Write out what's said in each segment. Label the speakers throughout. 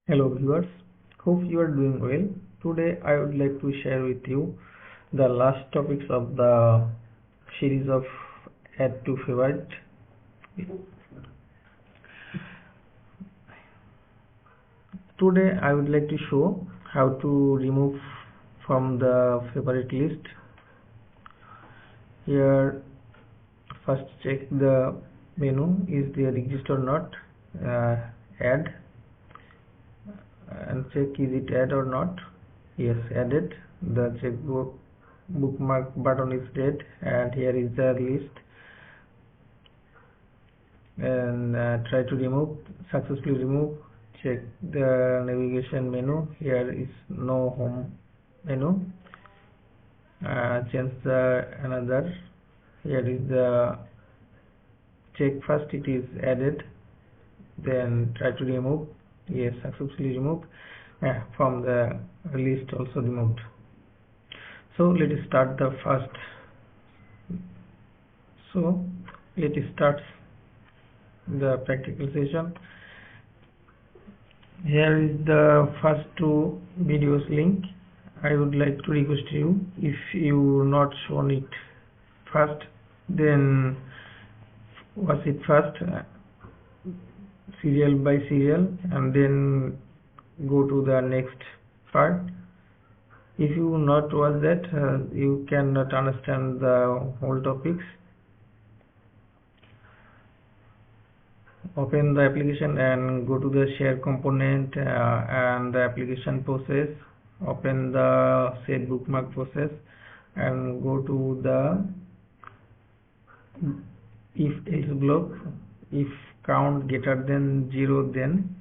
Speaker 1: Hello viewers, hope you are doing well. Today I would like to share with you the last topics of the series of add to favorite. Today I would like to show how to remove from the favorite list. Here first check the menu, is there exist or not, add, and check is it add or not. Yes, added. The checkbook bookmark button is red, and here is the list, and try to remove, successfully remove. Check the navigation menu, here is no home menu. Change the another, here is the check first it is added, then try to remove. Yes, successfully removed. From the list also removed. So let us start the first. So let us start the practical session. Here is the first two videos link. I would like to request you, if you not shown it first, then watch it first, serial by serial, and then go to the next part. If you not watch that, you cannot understand the whole topics. Open the application and go to the share component and the application process. Open the set bookmark process and go to the if else block. If count greater than 0, then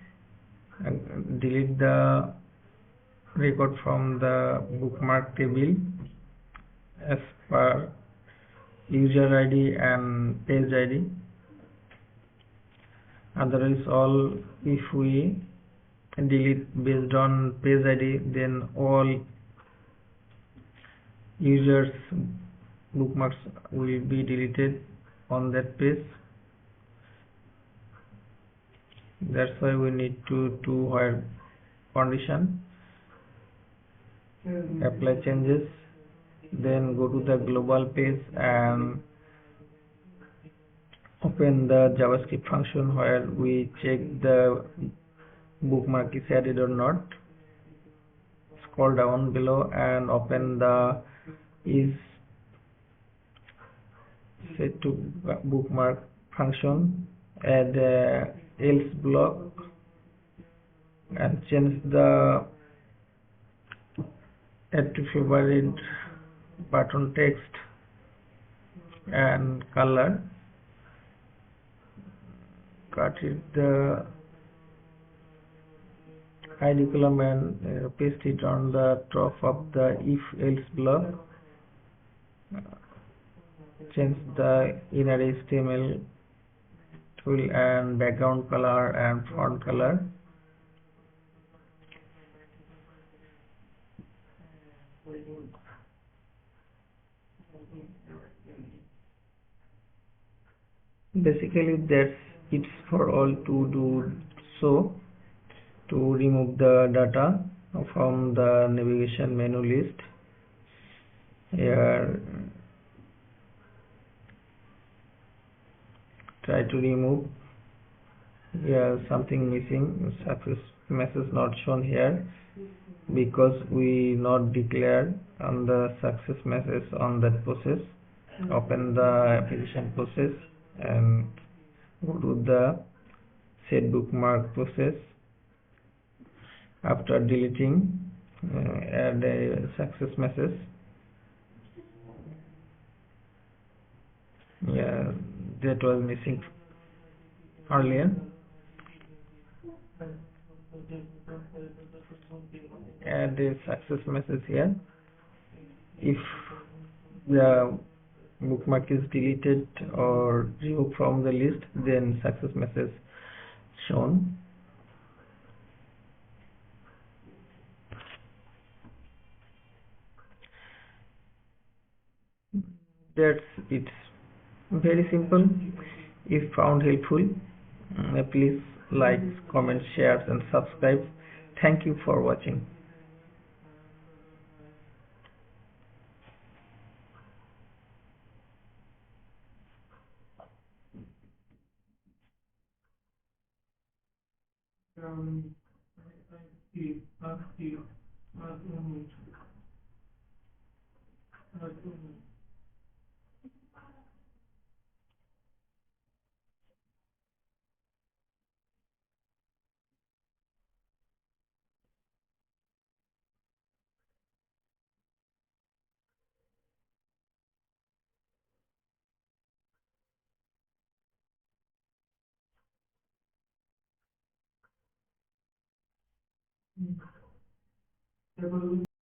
Speaker 1: delete the record from the bookmark table as per user ID and page ID. Otherwise, all, if we delete based on page ID, then all users bookmarks will be deleted on that page. That's why we need to while condition, apply changes, then go to the global page and open the JavaScript function where we check the bookmark is added or not. Scroll down below and open the is set to bookmark function, add else block, and change the add to favorite button text and color. Cut it the ID column and paste it on the top of the if else block. Change the inner HTML tool and background color and font color. Basically that's it for all to do. So to remove the data from the navigation menu list, here try to remove. Here something missing, success message not shown here because we not declared on the success message on that process. Open the application process and go to the set bookmark process. After deleting, add a success message. Yeah, that was missing earlier. Add a success message here. If the bookmark is deleted or removed from the list, then success message shown. That's it. Very simple. If found helpful, please like, comment, share and subscribe. Thank you for watching.